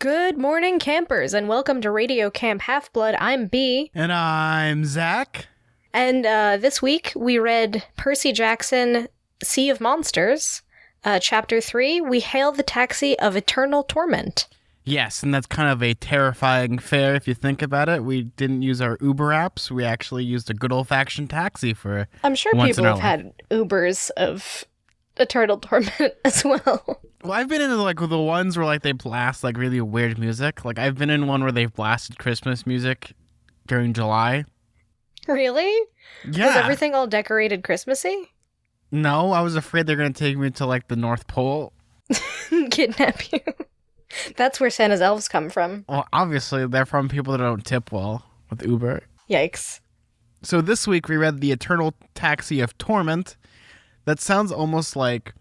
Good morning, campers, and welcome to Radio Camp Half-Blood. I'm B. And I'm Zach. And this week, we read Percy Jackson, Sea of Monsters, Chapter 3, We Hail the Taxi of Eternal Torment. Yes, and that's kind of a terrifying fare if you think about it. We didn't use our Uber apps. We actually used a good old-fashioned taxi for I'm sure people have had Ubers of Eternal Torment as well. Well, I've been in the ones where they blast really weird music. I've been in one where they've blasted Christmas music during July. Really? Yeah. Was everything all decorated Christmassy? No, I was afraid they're going to take me to the North Pole. Kidnap you. That's where Santa's elves come from. Well, obviously, they're from people that don't tip well with Uber. Yikes. So this week we read The Eternal Taxi of Torment. That sounds almost like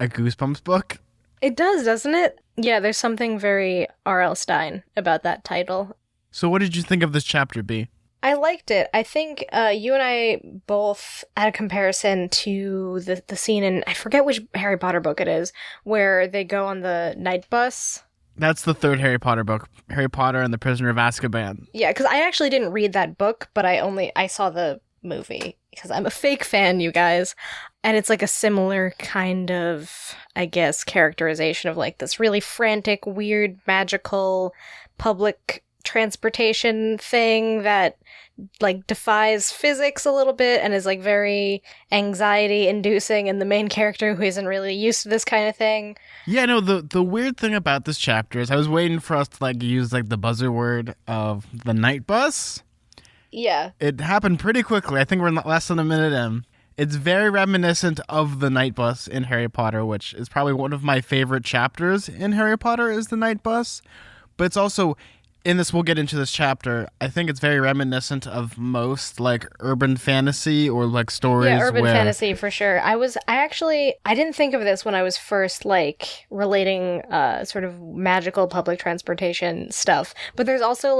a Goosebumps book. It does, doesn't it? Yeah, there's something very R.L. Stine about that title. So what did you think of this chapter, B? I liked it. I think you and I both had a comparison to the scene in, I forget which Harry Potter book it is, where they go on the night bus. That's the third Harry Potter book, Harry Potter and the Prisoner of Azkaban. Yeah, because I actually didn't read that book, but I saw the movie, because I'm a fake fan, you guys. And it's a similar kind of, I guess, characterization of this really frantic, weird, magical public transportation thing that defies physics a little bit and is very anxiety inducing, and the main character who isn't really used to this kind of thing. Yeah, no, the weird thing about this chapter is I was waiting for us to use the buzzer word of the night bus. Yeah. It happened pretty quickly. I think we're less than a minute in. It's very reminiscent of the night bus in Harry Potter, which is probably one of my favorite chapters in Harry Potter is the night bus. But it's also, in this, we'll get into this chapter, I think it's very reminiscent of most urban fantasy or stories. Yeah, urban fantasy for sure. I didn't think of this when I was first relating sort of magical public transportation stuff. But there's also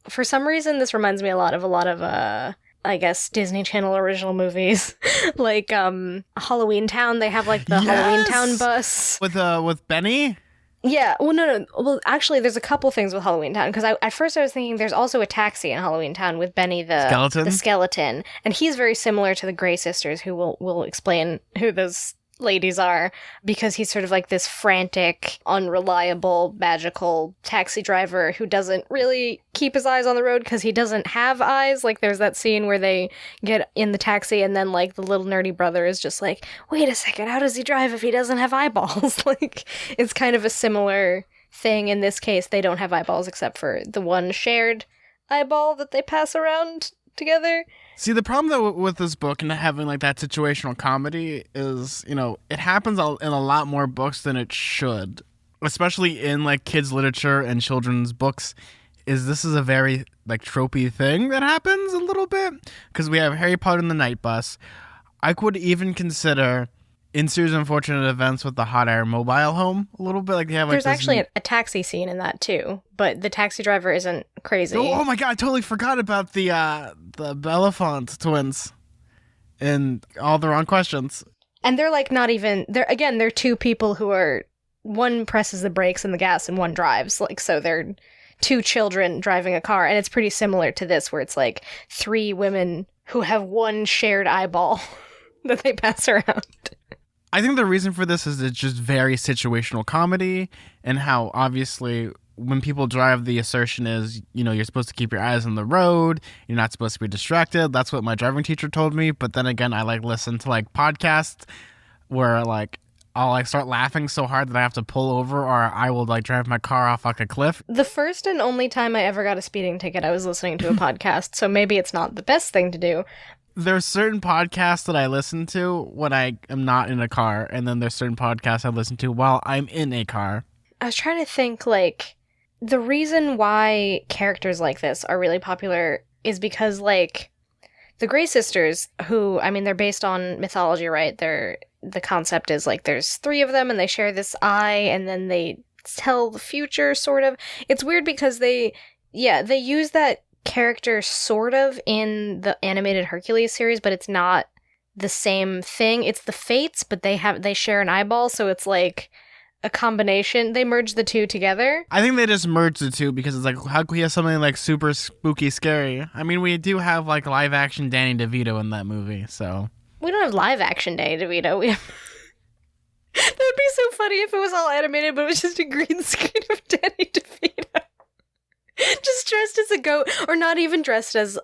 for some reason this reminds me a lot of I guess Disney Channel original movies. Halloween Town, they have the Yes! Halloween Town bus. With Benny? Yeah, well, no. Well, actually, there's a couple things with Halloween Town, because at first I was thinking there's also a taxi in Halloween Town with Benny the skeleton, and he's very similar to the Grey Sisters, who will explain who those ladies are, because he's sort of this frantic, unreliable, magical taxi driver who doesn't really keep his eyes on the road because he doesn't have eyes. There's that scene where they get in the taxi and then the little nerdy brother is just wait a second, how does he drive if he doesn't have eyeballs? It's kind of a similar thing. In this case, they don't have eyeballs except for the one shared eyeball that they pass around together. See, the problem though with this book and having that situational comedy is, it happens in a lot more books than it should, especially in kids literature and children's books. This is a very tropey thing that happens a little bit, because we have Harry Potter and the Night Bus. I could even consider In Series of Unfortunate Events with the Hot Air Mobile Home a little bit. They have there's actually a taxi scene in that too, but the taxi driver isn't crazy. Oh my god, I totally forgot about the Belafonte twins and all the wrong questions. And they're not even, they're two people who are, one presses the brakes and the gas and one drives. So they're two children driving a car, and it's pretty similar to this, where it's three women who have one shared eyeball that they pass around. I think the reason for this is it's just very situational comedy, and how obviously when people drive, the assertion is, you're supposed to keep your eyes on the road, you're not supposed to be distracted. That's what my driving teacher told me. But then again, I listen to podcasts where I'll start laughing so hard that I have to pull over, or I will drive my car off a cliff. The first and only time I ever got a speeding ticket, I was listening to a podcast, so maybe it's not the best thing to do. There's certain podcasts that I listen to when I am not in a car, and then there's certain podcasts I listen to while I'm in a car. I was trying to think, the reason why characters like this are really popular is because, the Grey Sisters, who, they're based on mythology, right? The concept is, there's three of them, and they share this eye, and then they tell the future, sort of. It's weird because they use that character sort of in the animated Hercules series, but it's not the same thing. It's the Fates, but they share an eyeball, so it's a combination. They merged the two together. I think they just merged the two because it's like, how can we have something like super spooky scary? I mean, we do have like live action Danny DeVito in that movie, so. We don't have live action Danny DeVito. That would be so funny if it was all animated, but it was just a green screen of Danny DeVito. Just dressed as a goat, or not even dressed as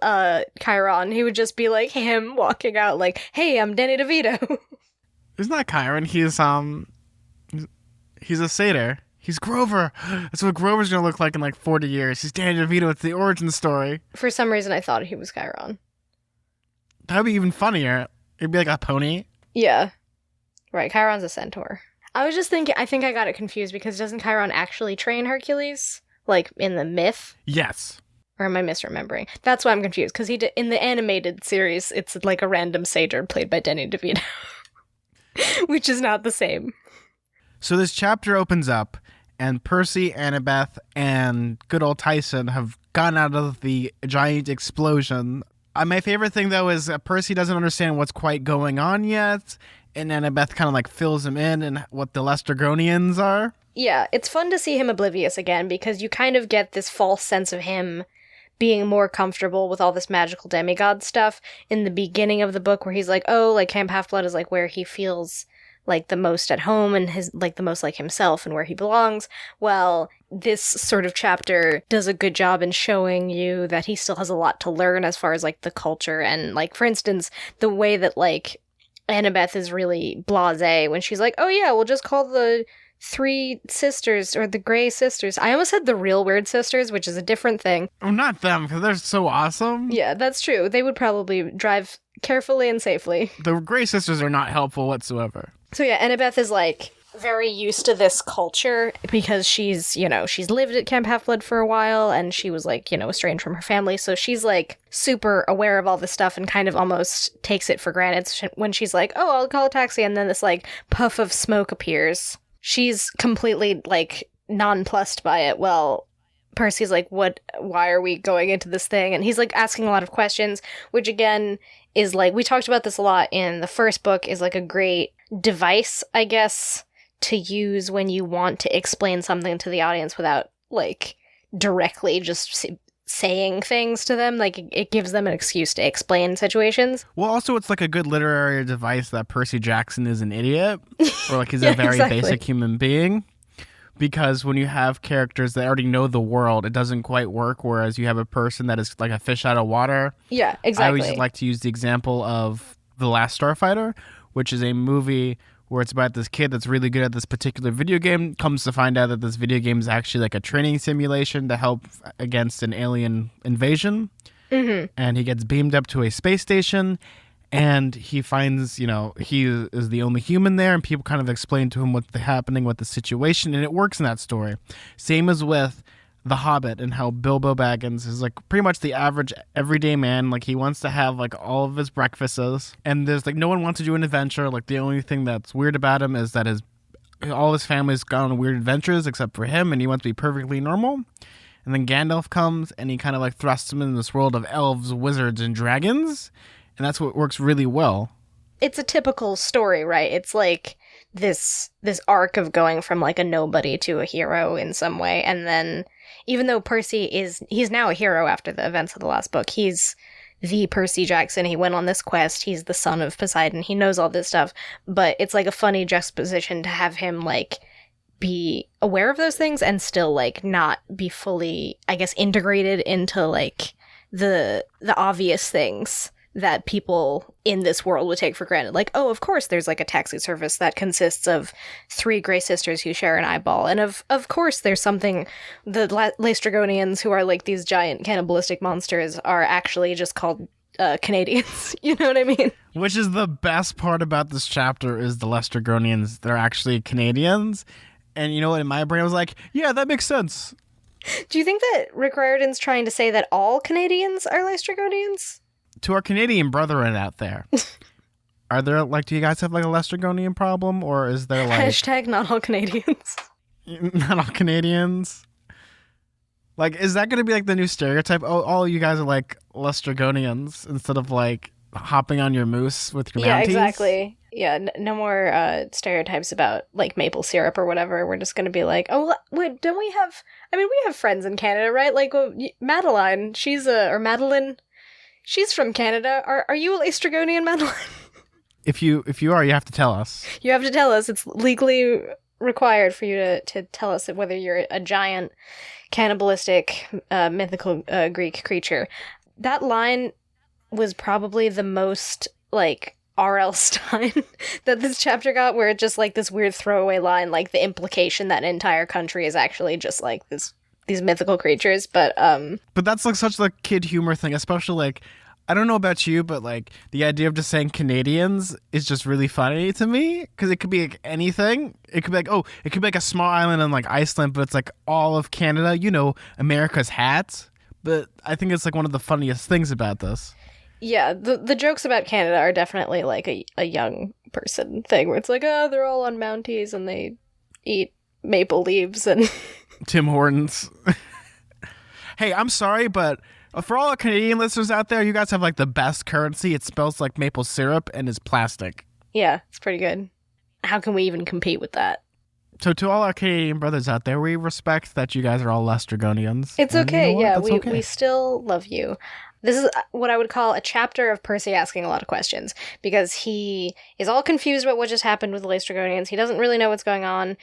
Chiron. He would just be like him walking out like, hey, I'm Danny DeVito. He's not Chiron, he's a satyr. He's Grover. That's what Grover's gonna look like in like 40 years. He's Danny DeVito. It's the origin story. For some reason, I thought he was Chiron. That'd be even funnier. It'd be like a pony. Yeah. Right, Chiron's a centaur. I was just thinking, I think I got it confused because doesn't Chiron actually train Hercules? Like, in the myth? Yes. Or am I misremembering? That's why I'm confused, because in the animated series, it's like a random satyr played by Danny DeVito. Which is not the same. So this chapter opens up, and Percy, Annabeth, and good old Tyson have gotten out of the giant explosion. My favorite thing, though, is that Percy doesn't understand what's quite going on yet, and Annabeth kind of like fills him in and what the Lestrygonians are. Yeah, it's fun to see him oblivious again, because you kind of get this false sense of him being more comfortable with all this magical demigod stuff in the beginning of the book, where he's like, oh, like Camp Half-Blood is like where he feels like the most at home and his like the most like himself and where he belongs. Well, this sort of chapter does a good job in showing you that he still has a lot to learn as far as like the culture, and like, for instance, the way that like Annabeth is really blasé when she's like, oh yeah, we'll just call the three sisters, or the Grey sisters. I almost said the Real Weird Sisters, which is a different thing. Oh, not them, because they're so awesome. Yeah, that's true. They would probably drive carefully and safely. The Grey sisters are not helpful whatsoever. So yeah, Annabeth is like very used to this culture because she's lived at Camp Half-Blood for a while, and she was like, estranged from her family. So she's like super aware of all this stuff and kind of almost takes it for granted when she's like, oh, I'll call a taxi. And then this like puff of smoke appears. She's completely like nonplussed by it. Well, Percy's like, why are we going into this thing? And he's like asking a lot of questions, which again is like, we talked about this a lot in the first book, is like a great device, I guess, to use when you want to explain something to the audience without like directly just saying things to them. Like, it gives them an excuse to explain situations. Well, also it's like a good literary device that Percy Jackson is an idiot, or like he's a very basic human being. Because when you have characters that already know the world, it doesn't quite work, whereas you have a person that is like a fish out of water. Yeah, exactly. I always like to use the example of The Last Starfighter, which is a movie where it's about this kid that's really good at this particular video game, comes to find out that this video game is actually like a training simulation to help against an alien invasion. Mm-hmm. And he gets beamed up to a space station, and he finds, he is the only human there, and people kind of explain to him what's happening with the situation, and it works in that story. Same as with The Hobbit, and how Bilbo Baggins is like pretty much the average everyday man. Like, he wants to have like all of his breakfasts, and there's like no one wants to do an adventure. Like, the only thing that's weird about him is that all his family's gone on weird adventures except for him, and he wants to be perfectly normal. And then Gandalf comes, and he kind of like thrusts him in this world of elves, wizards, and dragons. And that's what works really well. It's a typical story, right? It's like this arc of going from like a nobody to a hero in some way. And then even though he's now a hero after the events of the last book, he's the Percy Jackson. He went on this quest. He's the son of Poseidon. He knows all this stuff. But it's like a funny juxtaposition to have him like be aware of those things and still like not be fully, I guess, integrated into like the obvious things that people in this world would take for granted. Like, oh, of course there's like a taxi service that consists of 3 Grey sisters who share an eyeball. And of course there's something, the Laestrygonians, who are like these giant cannibalistic monsters, are actually just called Canadians. You know what I mean? Which is the best part about this chapter, is the Laestrygonians. They're actually Canadians. And you know what? In my brain I was like, yeah, that makes sense. Do you think that Rick Riordan's trying to say that all Canadians are Laestrygonians? To our Canadian brethren out there, are there like, do you guys have like a Lestrygonian problem, or is there like hashtag not all Canadians? Not all Canadians. Like, is that going to be like the new stereotype? Oh, all you guys are like Lestrygonians instead of like hopping on your moose with your Mounties. Yeah, exactly. Yeah, no more stereotypes about, like, maple syrup or whatever. We're just going to be like, oh, wait, don't we have... I mean, we have friends in Canada, right? Like, Madeline, or Madeline, she's from Canada. Are you a Laestrygonian, Madeline? If you are, you have to tell us. You have to tell us. It's legally required for you to tell us whether you're a giant, cannibalistic, mythical Greek creature. That line was probably the most, like... R.L. Stein that this chapter got, where it's just like this weird throwaway line, like the implication that an entire country is actually just like these mythical creatures. But that's like such a kid humor thing, especially like, I don't know about you, but like the idea of just saying Canadians is just really funny to me, because it could be like anything. It could be like, it could be like a small island in like Iceland, but it's like all of Canada, America's hat. But I think it's like one of the funniest things about this. Yeah, the jokes about Canada are definitely like a young person thing, where it's like, oh, they're all on Mounties and they eat maple leaves and Tim Hortons. Hey, I'm sorry, but for all the Canadian listeners out there, you guys have like the best currency. It smells like maple syrup and is plastic. Yeah, it's pretty good. How can we even compete with that? So to all our Canadian brothers out there, we respect that you guys are all Laestrygonians. It's okay, okay. We still love you. This is what I would call a chapter of Percy asking a lot of questions, because he is all confused about what just happened with the Laestrygonians. He doesn't really know what's going on.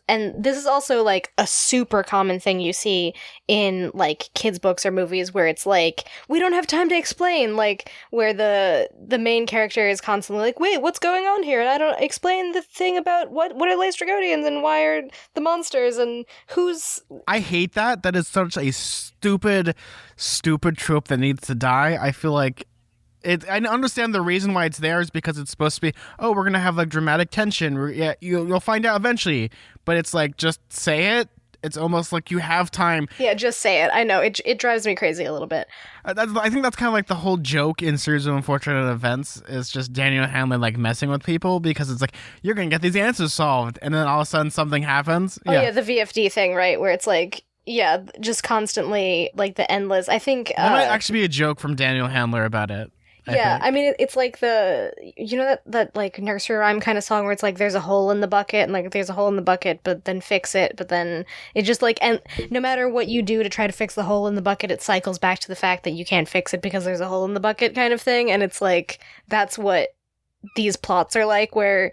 And this is also like a super common thing you see in like kids' books or movies, where it's like, we don't have time to explain, like where the main character is constantly like, wait, what's going on here? And I don't explain the thing about what are Laestrygonians and why are the monsters and who's... I hate that. That is such a stupid trope that needs to die. I feel like I understand the reason why it's there is because it's supposed to be, we're gonna have like dramatic tension. Yeah, you'll find out eventually. But it's like, just say it. It's almost like you have time. Yeah, just say it. I know it drives me crazy a little bit. I think that's kind of like the whole joke in Series of Unfortunate Events is just Daniel Hanlon like messing with people, because it's like, you're gonna get these answers solved, and then all of a sudden something happens. Oh yeah, the VFD thing, right? Where it's like, yeah, just constantly, like, the endless... I think... There might actually be a joke from Daniel Handler about it. I mean, it's like that like, nursery rhyme kind of song where it's like, there's a hole in the bucket, and, like, there's a hole in the bucket, but then fix it, but then it just, like... And no matter what you do to try to fix the hole in the bucket, it cycles back to the fact that you can't fix it because there's a hole in the bucket kind of thing, and it's like, that's what these plots are like, where...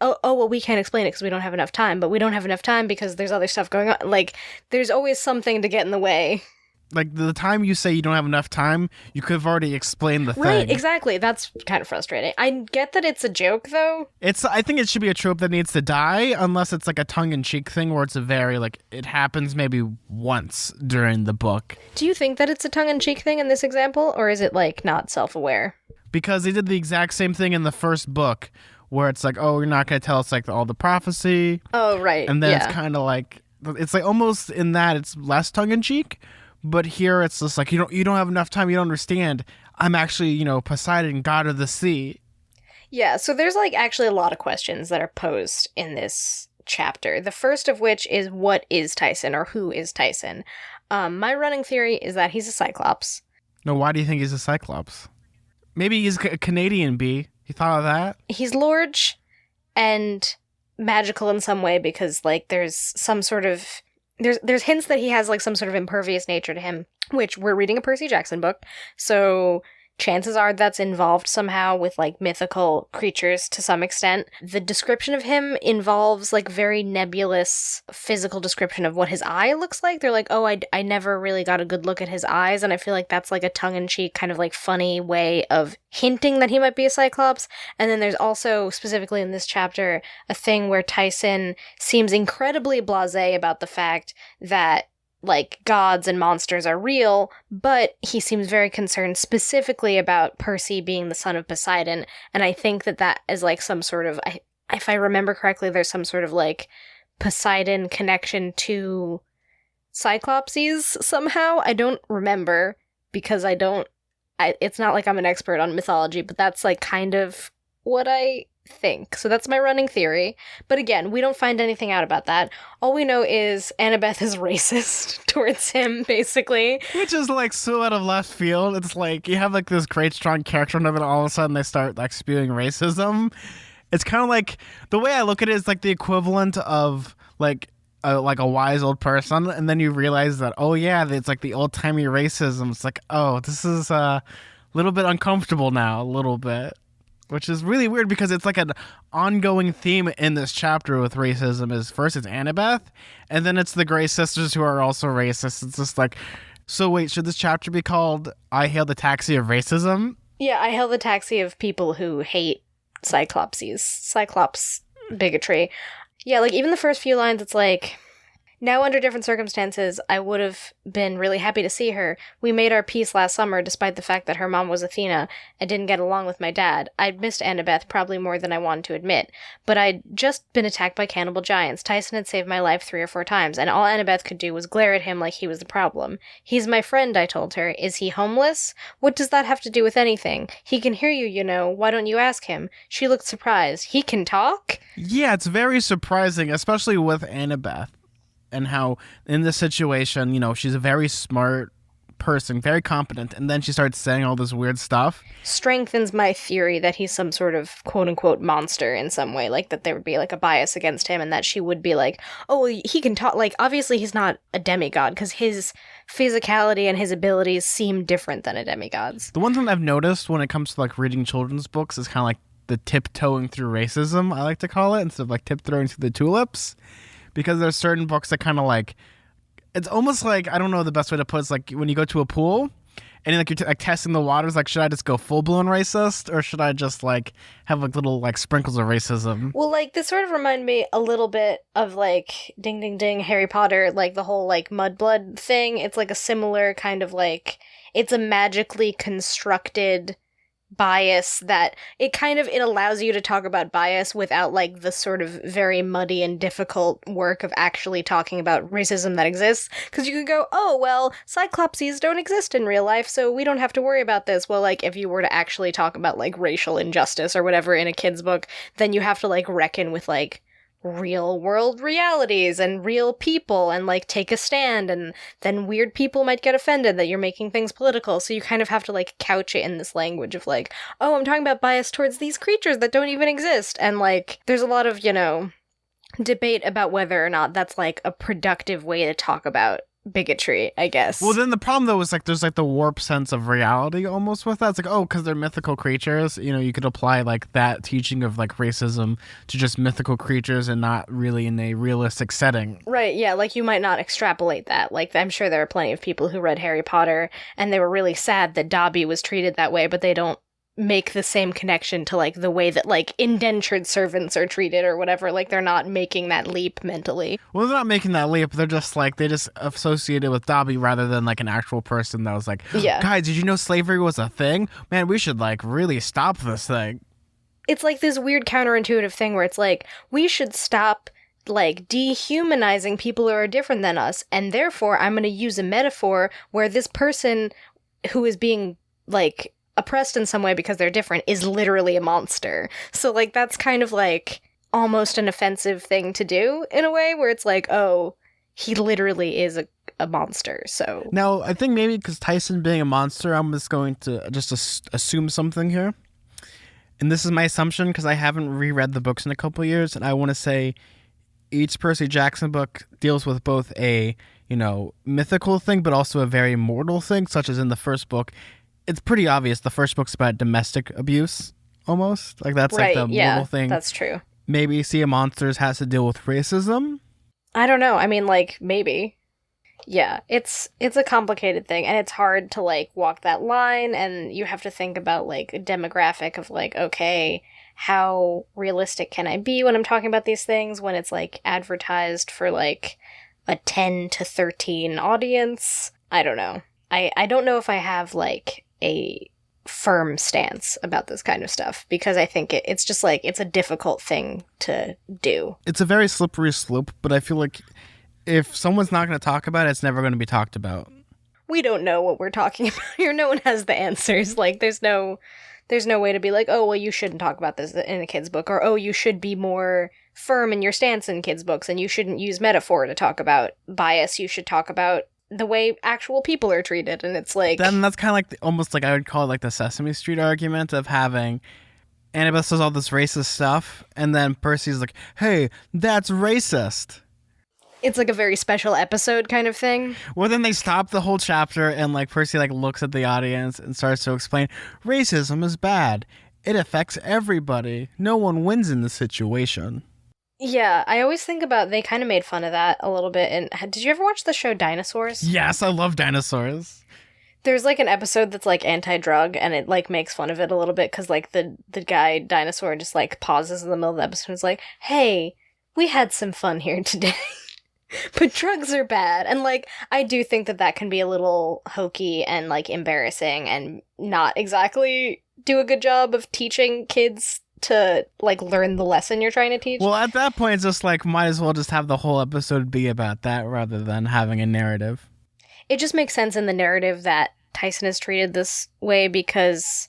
well, we can't explain it because we don't have enough time, but we don't have enough time because there's other stuff going on. Like, there's always something to get in the way. Like, the time you say you don't have enough time, you could have already explained the thing. Right, exactly. That's kind of frustrating. I get that it's a joke, though. I think it should be a trope that needs to die, unless it's like a tongue-in-cheek thing where it's a very, like, it happens maybe once during the book. Do you think that it's a tongue-in-cheek thing in this example, or is it, like, not self-aware? Because they did the exact same thing in the first book, where it's like, you're not going to tell us like all the prophecy. Oh, right. And then it's kind of like, it's like almost in that it's less tongue-in-cheek, but here it's just like, you don't have enough time, you don't understand. I'm actually, Poseidon, god of the sea. Yeah, so there's like actually a lot of questions that are posed in this chapter. The first of which is, what is Tyson, or who is Tyson? My running theory is that he's a Cyclops. No, why do you think he's a Cyclops? Maybe he's a Canadian bee. You thought of that? He's large and magical in some way, because like there's some sort of there's hints that he has like some sort of impervious nature to him, which we're reading a Percy Jackson book, so chances are that's involved somehow with like mythical creatures to some extent. The description of him involves like very nebulous physical description of what his eye looks like. They're like, I never really got a good look at his eyes, and I feel like that's like a tongue-in-cheek kind of like funny way of hinting that he might be a Cyclops. And then there's also, specifically in this chapter, a thing where Tyson seems incredibly blasé about the fact that like gods and monsters are real, but he seems very concerned specifically about Percy being the son of Poseidon, and I think that is like some sort of, if I remember correctly, there's some sort of like Poseidon connection to Cyclopses somehow. I don't remember, because it's not like I'm an expert on mythology, but that's like kind of what I think. So that's my running theory. But again, we don't find anything out about that. All we know is Annabeth is racist towards him, basically. Which is like so out of left field. It's like you have like this great strong character and then all of a sudden they start like spewing racism. It's kind of like, the way I look at it is like the equivalent of like a wise old person, and then you realize that, oh yeah, it's like the old-timey racism. It's like, oh, this is a little bit uncomfortable now, a little bit. Which is really weird because it's like an ongoing theme in this chapter with racism. Is first it's Annabeth, and then it's the Grey Sisters who are also racist. It's just like, so wait, should this chapter be called I Hail the Taxi of Racism? Yeah, I hail the taxi of people who hate Cyclops bigotry. Yeah, like even the first few lines, it's like, now under different circumstances, I would have been really happy to see her. We made our peace last summer despite the fact that her mom was Athena and didn't get along with my dad. I'd missed Annabeth probably more than I wanted to admit. But I'd just been attacked by cannibal giants. Tyson had saved my life 3 or 4 times, and all Annabeth could do was glare at him like he was the problem. He's my friend, I told her. Is he homeless? What does that have to do with anything? He can hear you, you know. Why don't you ask him? She looked surprised. He can talk? Yeah, it's very surprising, especially with Annabeth. And how in this situation, you know, she's a very smart person, very competent, and then she starts saying all this weird stuff. Strengthens my theory that he's some sort of quote-unquote monster in some way, like that there would be like a bias against him and that she would be like, oh, well, he can talk. Like, obviously he's not a demigod because his physicality and his abilities seem different than a demigod's. The one thing I've noticed when it comes to like reading children's books is kind of like the tiptoeing through racism, I like to call it, instead of like tiptoeing through the tulips. Because there's certain books that kind of like, it's almost like, I don't know the best way to put it, it's like when you go to a pool and like you're like testing the waters, like should I just go full blown racist or should I just like have like little like sprinkles of racism? Well, like this sort of remind me a little bit of like Ding Ding Ding, Harry Potter, like the whole like mudblood thing. It's like a similar kind of like, it's a magically constructed bias that it allows you to talk about bias without like the sort of very muddy and difficult work of actually talking about racism that exists, because you could go, oh well, cyclopses don't exist in real life, so we don't have to worry about this. Well, like if you were to actually talk about like racial injustice or whatever in a kid's book, then you have to like reckon with like real world realities and real people and like take a stand, and then weird people might get offended that you're making things political, so you kind of have to like couch it in this language of like, oh, I'm talking about bias towards these creatures that don't even exist. And like there's a lot of, you know, debate about whether or not that's like a productive way to talk about bigotry, I guess. Well, then the problem though is like there's like the warped sense of reality almost with that. It's like, oh, because they're mythical creatures, you know, you could apply like that teaching of like racism to just mythical creatures and not really in a realistic setting. Right, yeah, like you might not extrapolate that. Like I'm sure there are plenty of people who read Harry Potter and they were really sad that Dobby was treated that way, but they don't make the same connection to like the way that like indentured servants are treated or whatever. Like they're not making that leap mentally. Well, they're not making that leap. They're just like, they just associated with Dobby rather than like an actual person that was like, yeah, guys, did you know slavery was a thing? Man, we should like really stop this thing. It's like this weird counterintuitive thing where it's like, we should stop like dehumanizing people who are different than us, and therefore I'm going to use a metaphor where this person who is being like oppressed in some way because they're different is literally a monster. So like that's kind of like almost an offensive thing to do in a way where it's like, oh, he literally is a monster. So now I think maybe because Tyson being a monster, I'm just going to just assume something here, and this is my assumption because I haven't reread the books in a couple of years, and I want to say each Percy Jackson book deals with both a, you know, mythical thing but also a very mortal thing, such as in the first book. It's pretty obvious the first book's about domestic abuse, almost. Like, that's right, like the yeah, mortal thing. That's true. Maybe Sea of Monsters has to deal with racism? I don't know. I mean, like, maybe. Yeah, it's a complicated thing, and it's hard to, like, walk that line, and you have to think about, like, a demographic of, like, okay, how realistic can I be when I'm talking about these things, when it's, like, advertised for, like, a 10 to 13 audience? I don't know. I don't know if I have, like, a firm stance about this kind of stuff, because I think it's just like it's a difficult thing to do. It's a very slippery slope, but I feel like if someone's not going to talk about it, it's never going to be talked about. We don't know what we're talking about here. No one has the answers. Like there's no There's no way to be like, oh, well, you shouldn't talk about this in a kid's book, or, oh, you should be more firm in your stance in kids' books, and you shouldn't use metaphor to talk about bias. You should talk about the way actual people are treated, and it's like... Then that's kind of like, almost like I would call it like the Sesame Street argument of having... Annabeth says all this racist stuff, and then Percy's like, hey, that's racist. It's like a very special episode kind of thing. Well, then they stop the whole chapter, and like Percy like looks at the audience and starts to explain, racism is bad. It affects everybody. No one wins in the situation. Yeah, I always think about, they kind of made fun of that a little bit. And did you ever watch the show Dinosaurs? Yes, I love dinosaurs. There's like an episode that's like anti-drug, and it like makes fun of it a little bit because like the guy dinosaur just like pauses in the middle of the episode and is like, hey, we had some fun here today. But drugs are bad. And like, I do think that can be a little hokey and like embarrassing and not exactly do a good job of teaching kids to like learn the lesson you're trying to teach. Well, at that point, it's just like, might as well just have the whole episode be about that rather than having a narrative. It just makes sense in the narrative that Tyson is treated this way because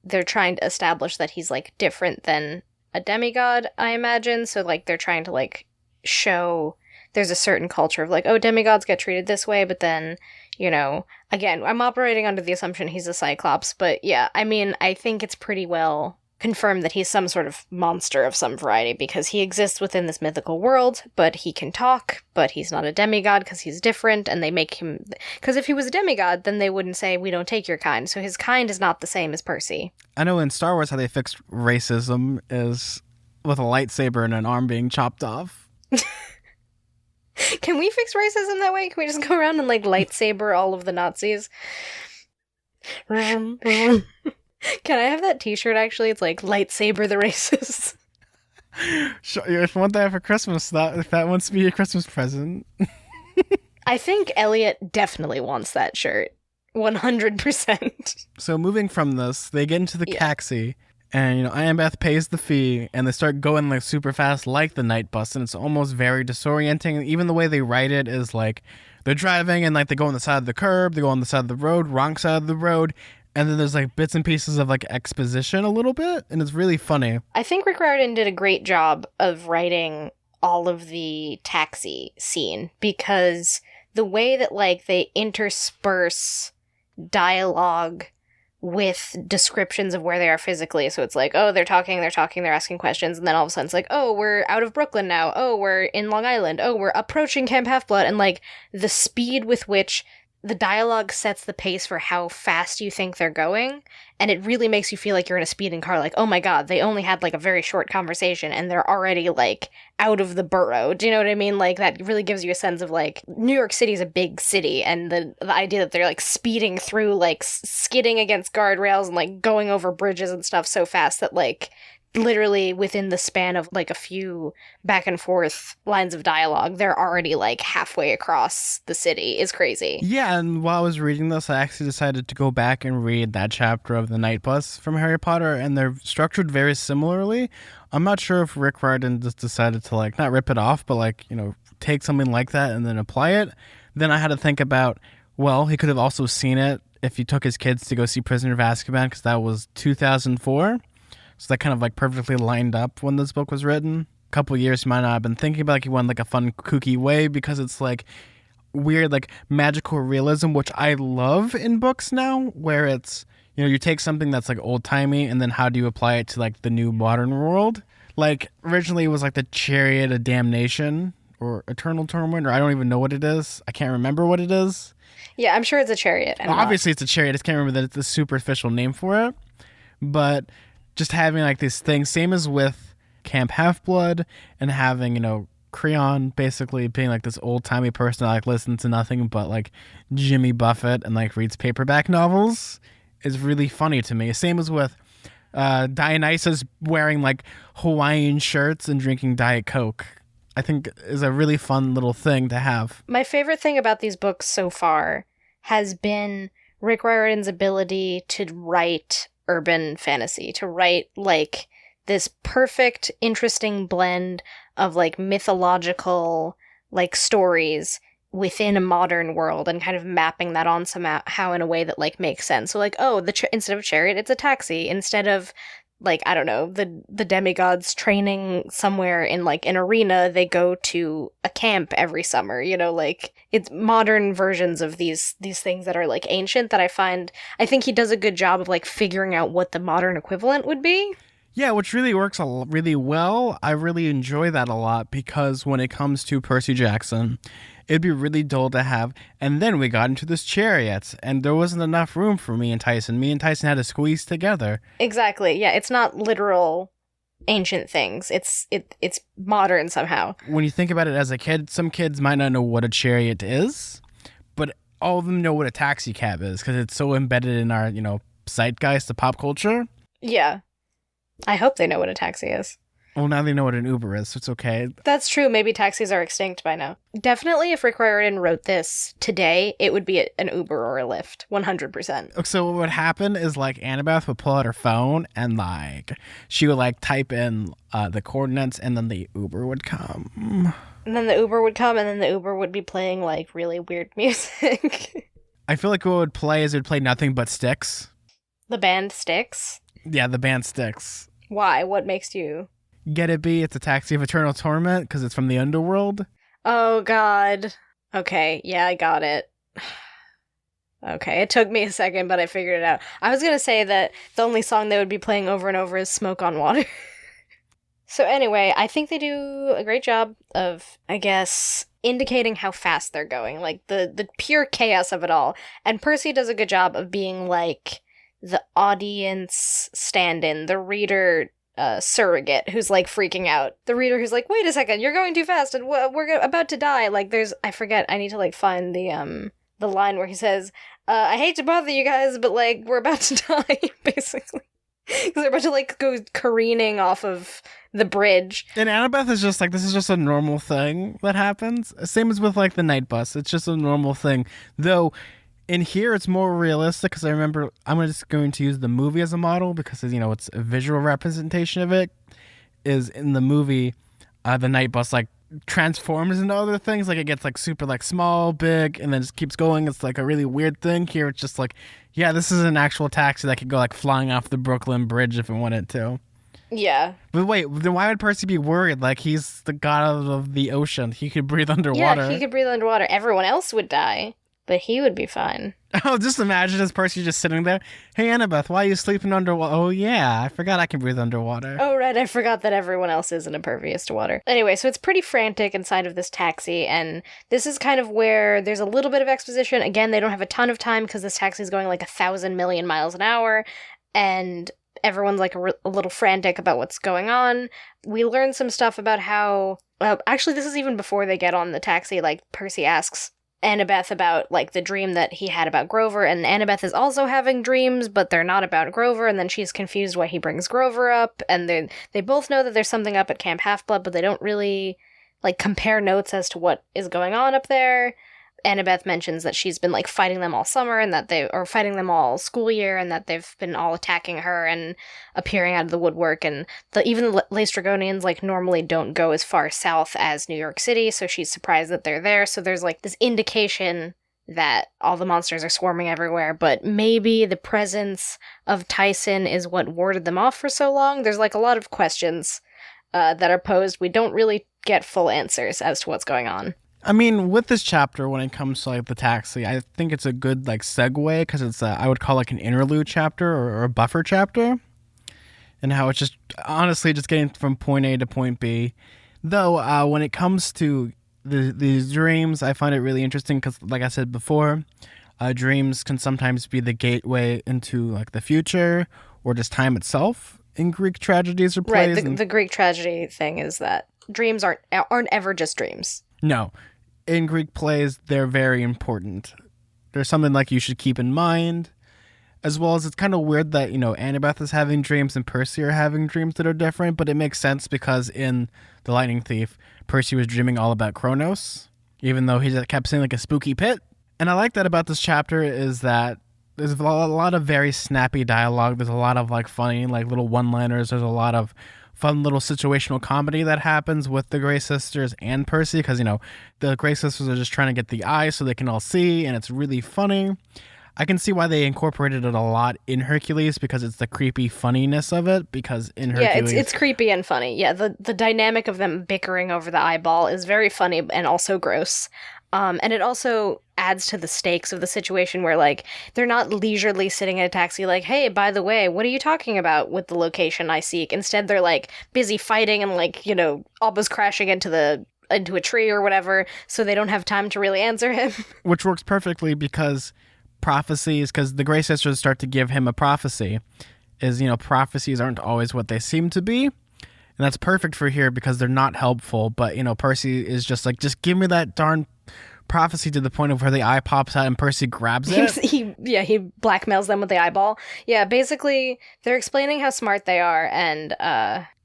they're trying to establish that he's like different than a demigod, I imagine. So like they're trying to like show there's a certain culture of like, oh, demigods get treated this way, but then, you know, again, I'm operating under the assumption he's a Cyclops, but yeah, I mean, I think it's pretty well confirmed that he's some sort of monster of some variety because he exists within this mythical world, but he can talk, but he's not a demigod because he's different, and they make him... Because if he was a demigod, then they wouldn't say, we don't take your kind, so his kind is not the same as Percy. I know in Star Wars how they fixed racism is with a lightsaber and an arm being chopped off. Can we fix racism that way? Can we just go around and like lightsaber all of the Nazis? Can I have that t-shirt actually? It's like lightsaber the racists. Sure, if you want that for Christmas, if that wants to be a Christmas present. I think Elliot definitely wants that shirt. 100%. So moving from this, they get into the taxi. And, you know, Annabeth pays the fee, and they start going, like, super fast like the night bus, and it's almost very disorienting. Even the way they write it is, like, they're driving, and, like, they go on the side of the curb, they go on the side of the road, wrong side of the road, and then there's, like, bits and pieces of, like, exposition a little bit, and it's really funny. I think Rick Riordan did a great job of writing all of the taxi scene, because the way that, like, they intersperse dialogue with descriptions of where they are physically. So it's like, oh, they're talking, they're asking questions, and then all of a sudden it's like, oh, we're out of Brooklyn now. Oh, we're in Long Island. Oh, we're approaching Camp Half-Blood. And like the speed with which the dialogue sets the pace for how fast you think they're going, and it really makes you feel like you're in a speeding car, like, oh my god, they only had like a very short conversation and they're already like out of the borough. Do you know what I mean? Like that really gives you a sense of like New York City is a big city, and the idea that they're like speeding through, like skidding against guardrails and like going over bridges and stuff so fast that like literally within the span of like a few back and forth lines of dialogue, they're already like halfway across the city is crazy. Yeah, and while I was reading this, I actually decided to go back and read that chapter of the Night Bus from Harry Potter, and they're structured very similarly. I'm not sure if Rick Riordan just decided to like not rip it off, but like, you know, take something like that and then apply it. Then I had to think about, well, he could have also seen it if he took his kids to go see Prisoner of Azkaban, because that was 2004. So that kind of like perfectly lined up when this book was written. A couple of years he might not have been thinking about, like, he went like a fun, kooky way, because it's like weird, like magical realism, which I love in books now, where it's, you know, you take something that's like old timey and then how do you apply it to like the new modern world? Like originally it was like the Chariot of Damnation or Eternal Torment, or I don't even know what it is. I can't remember what it is. Yeah, I'm sure it's a chariot. Obviously it's a chariot. I just can't remember that it's a super official name for it. But just having like these things, same as with Camp Half-Blood, and having, you know, Creon basically being like this old-timey person that like listens to nothing but like Jimmy Buffett and like reads paperback novels is really funny to me. Same as with Dionysus wearing like Hawaiian shirts and drinking Diet Coke. I think is a really fun little thing to have. My favorite thing about these books so far has been Rick Riordan's ability to write urban fantasy, to write like this perfect, interesting blend of like mythological like stories within a modern world and kind of mapping that on somehow in a way that like makes sense. So like, oh, instead of chariot, it's a taxi. Instead of like, I don't know, the demigods training somewhere in like an arena, they go to a camp every summer, you know, like it's modern versions of these things that are like ancient that I think he does a good job of like figuring out what the modern equivalent would be. Yeah, which really works really well. I really enjoy that a lot because when it comes to Percy Jackson, it'd be really dull to have. And then we got into this chariot, and there wasn't enough room for me and Tyson. Me and Tyson had to squeeze together. Exactly. Yeah, it's not literal ancient things. It's modern somehow. When you think about it as a kid, some kids might not know what a chariot is, but all of them know what a taxi cab is because it's so embedded in our, zeitgeist, the pop culture. Yeah. I hope they know what a taxi is. Well, now they know what an Uber is, so it's okay. That's true. Maybe taxis are extinct by now. Definitely, if Rick Riordan wrote this today, it would be an Uber or a Lyft. 100%. So what would happen is, like, Annabeth would pull out her phone and, like, she would, like, type in the coordinates, and then the Uber would come. And then the Uber would come, and then the Uber would be playing, like, really weird music. I feel like what it would play is it would play nothing but Styx. The band Styx? Yeah, the band Styx. Why? What makes you... Get it, B? It's a taxi of eternal torment because it's from the underworld. Oh, God. Okay, yeah, I got it. Okay, it took me a second, but I figured it out. I was going to say that the only song they would be playing over and over is Smoke on Water. So anyway, I think they do a great job of, I guess, indicating how fast they're going. Like, the pure chaos of it all. And Percy does a good job of being, like, the audience stand-in, the reader... surrogate who's like freaking out. The reader who's like, wait a second, you're going too fast and we're about to die. Like I forget, I need to like find the line where he says, I hate to bother you guys, but like we're about to die, basically. Because they're about to like go careening off of the bridge. And Annabeth is just like, this is just a normal thing that happens. Same as with like the night bus. It's just a normal thing. Though in here, it's more realistic because I remember I'm just going to use the movie as a model because, it's a visual representation of it. Is in the movie, the night bus like transforms into other things. Like it gets like super like small, big, and then just keeps going. It's like a really weird thing. Here, it's just like, yeah, this is an actual taxi that could go like flying off the Brooklyn Bridge if it wanted to. Yeah. But wait, then why would Percy be worried? Like he's the god of the ocean. He could breathe underwater. Yeah, he could breathe underwater. Everyone else would die. But he would be fine. Oh, just imagine as Percy just sitting there. Hey, Annabeth, why are you sleeping underwater? Oh, yeah, I forgot I can breathe underwater. Oh, right, I forgot that everyone else isn't impervious to water. Anyway, so it's pretty frantic inside of this taxi, and this is kind of where there's a little bit of exposition. Again, they don't have a ton of time because this taxi is going like 1,000 million miles an hour, and everyone's like a little frantic about what's going on. We learn some stuff about how... actually, this is even before they get on the taxi. Like, Percy asks Annabeth about like the dream that he had about Grover, and Annabeth is also having dreams, but they're not about Grover, and then she's confused why he brings Grover up, and they both know that there's something up at Camp Half-Blood, but they don't really like compare notes as to what is going on up there. Annabeth mentions that she's been like fighting them all summer and that they are fighting them all school year and that they've been all attacking her and appearing out of the woodwork, and even the Laestrygonians like normally don't go as far south as New York City, so she's surprised that they're there. So there's like this indication that all the monsters are swarming everywhere, but maybe the presence of Tyson is what warded them off for so long. There's like a lot of questions that are posed. We don't really get full answers as to what's going on. I mean, with this chapter, when it comes to like the taxi, I think it's a good like segue because it's I would call like an interlude chapter or a buffer chapter, and how it's just honestly just getting from point A to point B. Though when it comes to these dreams, I find it really interesting because, like I said before, dreams can sometimes be the gateway into like the future or just time itself in Greek tragedies or plays. Right. The Greek tragedy thing is that dreams aren't ever just dreams. No. In Greek plays, they're very important. There's something like you should keep in mind, as well as it's kind of weird that, Annabeth is having dreams and Percy are having dreams that are different, but it makes sense because in The Lightning Thief, Percy was dreaming all about Kronos, even though he kept saying like a spooky pit. And I like that about this chapter is that there's a lot of very snappy dialogue. There's a lot of like funny like little one-liners. There's a lot of fun little situational comedy that happens with the Grey Sisters and Percy, because, the Grey Sisters are just trying to get the eye so they can all see, and it's really funny. I can see why they incorporated it a lot in Hercules, because it's the creepy funniness of it, because in Hercules... Yeah, it's creepy and funny. Yeah, the dynamic of them bickering over the eyeball is very funny and also gross. And it also adds to the stakes of the situation where, like, they're not leisurely sitting in a taxi like, hey, by the way, what are you talking about with the location I seek? Instead, they're, like, busy fighting and, like, almost crashing into a tree or whatever, so they don't have time to really answer him. Which works perfectly because the Grey Sisters start to give him a prophecy, prophecies aren't always what they seem to be. And that's perfect for here because they're not helpful, but, Percy is just like, just give me that darn prophecy, to the point of where the eye pops out and Percy grabs it. He blackmails them with the eyeball. Yeah, basically, they're explaining how smart they are, and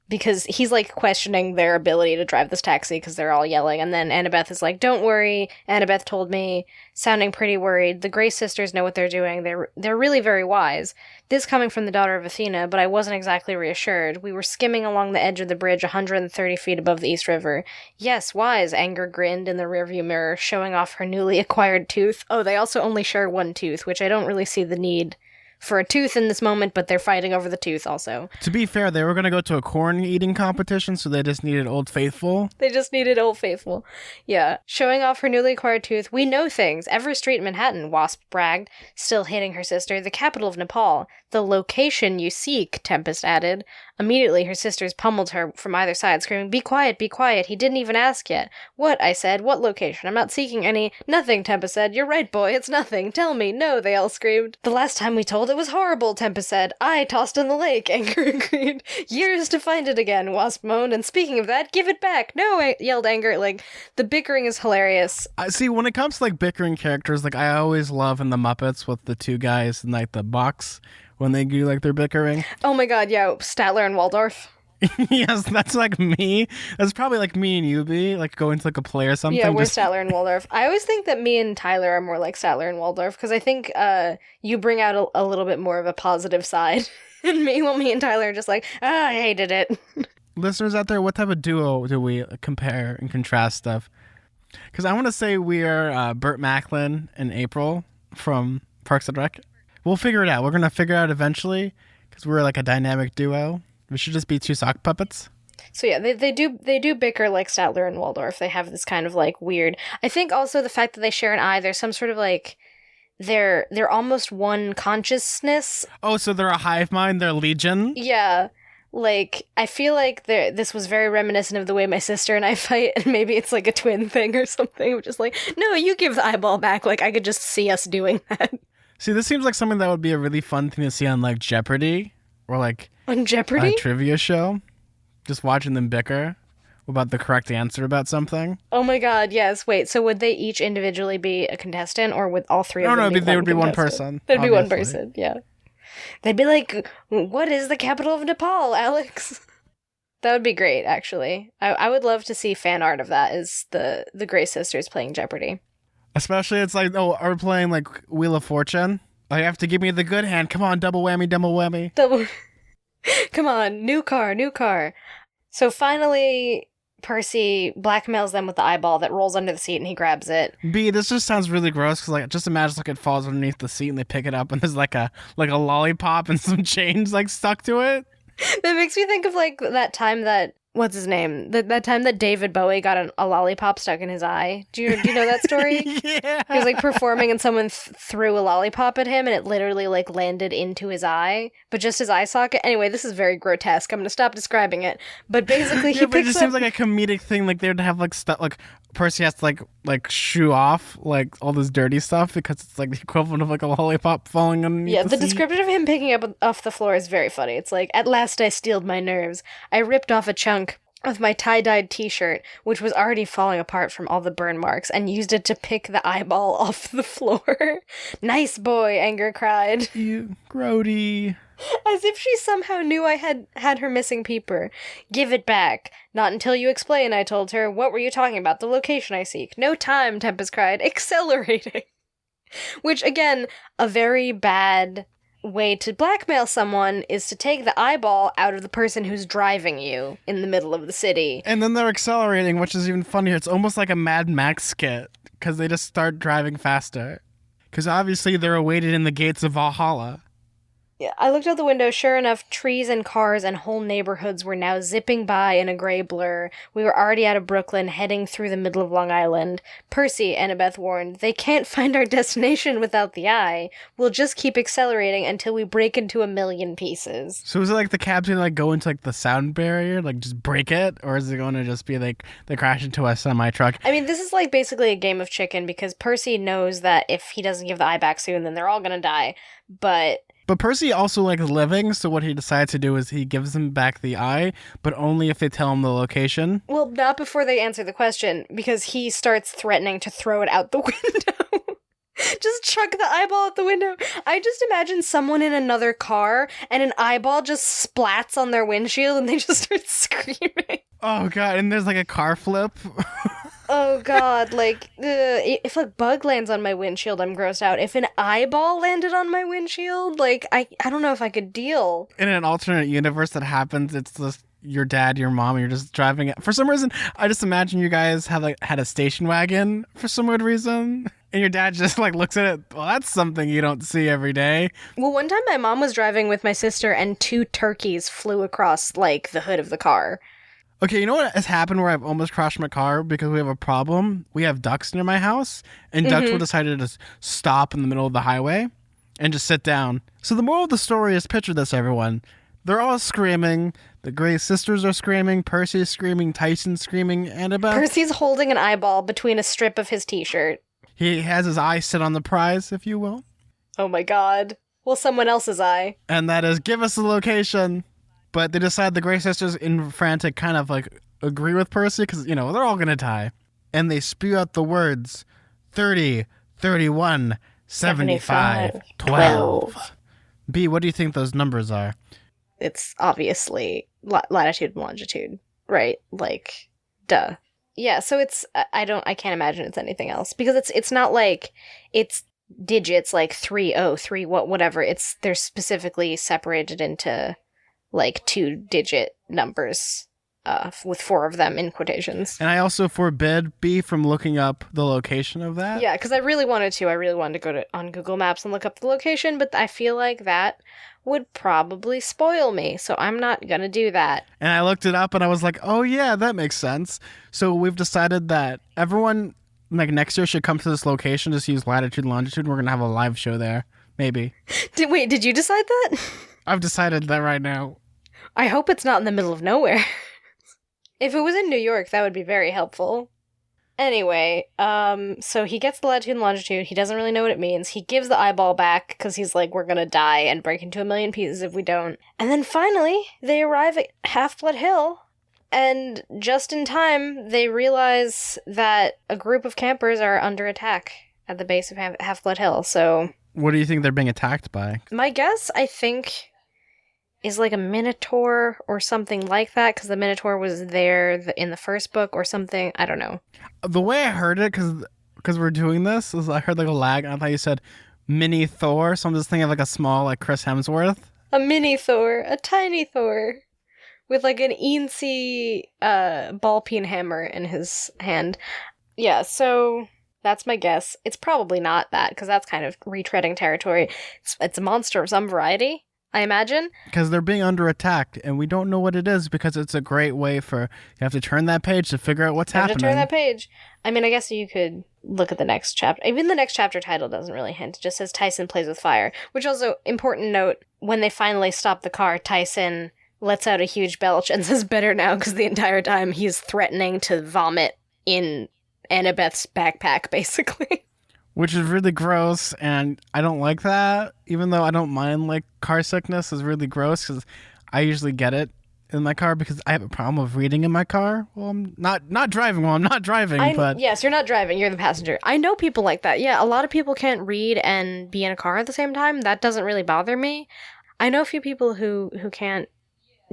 because he's, like, questioning their ability to drive this taxi because they're all yelling, and then Annabeth is like, don't worry, Annabeth told me, sounding pretty worried, the Grey Sisters know what they're doing, they're really very wise. This coming from the daughter of Athena, but I wasn't exactly reassured. We were skimming along the edge of the bridge 130 feet above the East River. Yes, wise, Anger grinned in the rearview mirror, showing off her newly acquired tooth. Oh, they also only share one tooth, which I don't really see the need for a tooth in this moment, but they're fighting over the tooth also. To be fair, they were going to go to a corn eating competition, so they just needed Old Faithful. Yeah. Showing off her newly acquired tooth. We know things. Every street in Manhattan, Wasp bragged, still hating her sister. The capital of Nepal. The location you seek, Tempest added. Immediately, her sisters pummeled her from either side, screaming, be quiet, he didn't even ask yet. What, I said, what location? I'm not seeking any... Nothing, Tempest said. You're right, boy, it's nothing. Tell me. No, they all screamed. The last time we told it was horrible, Tempest said. I tossed in the lake, Anger agreed. Years to find it again, Wasp moaned, and speaking of that, give it back. No, yelled Anger. Like, the bickering is hilarious. See, when it comes to, like, bickering characters, like, I always love in the Muppets with the two guys in, like, the box, when they do, like, their bickering. Oh my god, yeah, Statler and Waldorf. Yes, that's like me. That's probably like me and you, be like going to like a play or something. Yeah, we're Statler and Waldorf. I always think that me and Tyler are more like Statler and Waldorf because I think you bring out a little bit more of a positive side in me, while me and Tyler are just like, I hated it. Listeners out there, what type of duo do we compare and contrast stuff? Because I want to say we are Burt Macklin and April from Parks and Rec. We'll figure it out. We're going to figure it out eventually because we're like a dynamic duo. We should just be two sock puppets. So yeah, they do bicker like Statler and Waldorf. They have this kind of like weird... I think also the fact that they share an eye, there's some sort of like... They're almost one consciousness. Oh, so they're a hive mind? They're legion? Yeah. Like, I feel like this was very reminiscent of the way my sister and I fight, and maybe it's like a twin thing or something. Which is like, no, you give the eyeball back. Like, I could just see us doing that. See, this seems like something that would be a really fun thing to see on, like, Jeopardy. Or, like... On Jeopardy? A trivia show. Just watching them bicker about the correct answer about something. Oh my god, yes. Wait, so would they each individually be a contestant, or would all three of them be they would be one person. They'd be one person, yeah. They'd be like, what is the capital of Nepal, Alex? That would be great, actually. I would love to see fan art of that, is the Grey Sisters playing Jeopardy. Especially, it's like, oh, are we playing, like, Wheel of Fortune? Oh, you have to give me the good hand. Come on, double whammy, double whammy. Come on, new car. So finally, Percy blackmails them with the eyeball that rolls under the seat, and he grabs it. B, this just sounds really gross, because, like, just imagine, like, it falls underneath the seat, and they pick it up, and there's, like a lollipop and some chains, like, stuck to it. That makes me think of, like, that time that... What's his name? That time that David Bowie got a lollipop stuck in his eye. Do you know that story? Yeah. He was like performing and someone threw a lollipop at him and it literally like landed into his eye, but just his eye socket. Anyway, this is very grotesque. I'm gonna stop describing it. But basically, it just seems like a comedic thing. Like they'd have like stuff like Percy has to like shoo off like all this dirty stuff because it's like the equivalent of like a lollipop falling underneath. Yeah, the seat. description of him picking up off the floor is very funny. It's like, at last I steeled my nerves. I ripped off a chunk of my tie-dyed t-shirt, which was already falling apart from all the burn marks, and used it to pick the eyeball off the floor. Nice boy, Anger cried. You grody. As if she somehow knew I had her missing peeper. Give it back. Not until you explain, I told her. What were you talking about? The location I seek. No time, Tempest cried. Accelerating. Which, again, a very bad... way to blackmail someone is to take the eyeball out of the person who's driving you in the middle of the city. And then they're accelerating, which is even funnier. It's almost like a Mad Max skit, because they just start driving faster. Because obviously they're awaited in the gates of Valhalla. Yeah, I looked out the window. Sure enough, trees and cars and whole neighborhoods were now zipping by in a gray blur. We were already out of Brooklyn, heading through the middle of Long Island. Percy, Annabeth warned, they can't find our destination without the eye. We'll just keep accelerating until we break into a million pieces. So is it like the cab's gonna like go into like the sound barrier, like just break it? Or is it going to just be like they crash into a semi-truck? I mean, this is like basically a game of chicken, because Percy knows that if he doesn't give the eye back soon, then they're all gonna die. But Percy also likes living, so what he decides to do is he gives them back the eye, but only if they tell him the location. Well, not before they answer the question, because he starts threatening to throw it out the window. Just chuck the eyeball out the window. I just imagine someone in another car, and an eyeball just splats on their windshield, and they just start screaming. Oh, God, and there's like a car flip. Oh, God, like, if a bug lands on my windshield, I'm grossed out. If an eyeball landed on my windshield, like, I don't know if I could deal. In an alternate universe that happens, it's just your dad, your mom, you're just driving it. For some reason, I just imagine you guys have like had a station wagon for some weird reason, and your dad just like looks at it, well, that's something you don't see every day. Well, one time my mom was driving with my sister, and 2 turkeys flew across, like, the hood of the car. Okay, you know what has happened where I've almost crashed my car because we have a problem? We have ducks near my house, and ducks will decide to just stop in the middle of the highway and just sit down. So the moral of the story is, picture this, everyone. They're all screaming. The Grey sisters are screaming. Percy's screaming. Tyson's screaming. Annabeth. Percy's holding an eyeball between a strip of his t-shirt. He has his eye sit on the prize, if you will. Oh my God. Well, someone else's eye. And that is, give us the location. But they decide the Grey sisters, in frantic, kind of like agree with Percy because, you know, they're all going to die. And they spew out the words 30, 31, 75, 12. B, what do you think those numbers are? It's obviously latitude and longitude, right? Like, duh. Yeah, so it's, I can't imagine it's anything else, because it's not like it's digits like 303, whatever. They're specifically separated into like 2-digit numbers, with 4 of them in quotations. And I also forbid B from looking up the location of that. Yeah, because I really wanted to go on Google Maps and look up the location, but I feel like that would probably spoil me, so I'm not gonna do that. And I looked it up and I was like, oh yeah, that makes sense. So we've decided that everyone, like, next year should come to this location, just use latitude and longitude. We're gonna have a live show there, maybe. Did you decide that? I've decided that right now. I hope it's not in the middle of nowhere. If it was in New York, that would be very helpful. Anyway, so he gets the latitude and longitude. He doesn't really know what it means. He gives the eyeball back because he's like, we're gonna die and break into a million pieces if we don't. And then finally, they arrive at Half-Blood Hill, and just in time, they realize that a group of campers are under attack at the base of Half-Blood Hill, so... What do you think they're being attacked by? My guess, I think, is like a minotaur or something like that, because the minotaur was there in the first book or something. I don't know. The way I heard it, because we're doing this, is I heard like a lag, and I thought you said mini Thor, so I'm just thinking of like a small, like, Chris Hemsworth. A mini Thor, a tiny Thor, with like an eensy ball peen hammer in his hand. Yeah, so that's my guess. It's probably not that, because that's kind of retreading territory. It's a monster of some variety, I imagine. Because they're being under attack, and we don't know what it is, because it's a great way for, you have to turn that page to figure out what's happening. You have to turn that page. I mean, I guess you could look at the next chapter. Even the next chapter title doesn't really hint. It just says Tyson plays with fire. Which also, important note, when they finally stop the car, Tyson lets out a huge belch and says better now, because the entire time he's threatening to vomit in Annabeth's backpack, basically. Which is really gross, and I don't like that, even though I don't mind, like, car sickness is really gross, because I usually get it in my car because I have a problem of reading in my car. Well, I'm not driving while I'm not driving, but... Yes, you're not driving, you're the passenger. I know people like that. Yeah, a lot of people can't read and be in a car at the same time. That doesn't really bother me. I know a few people who can't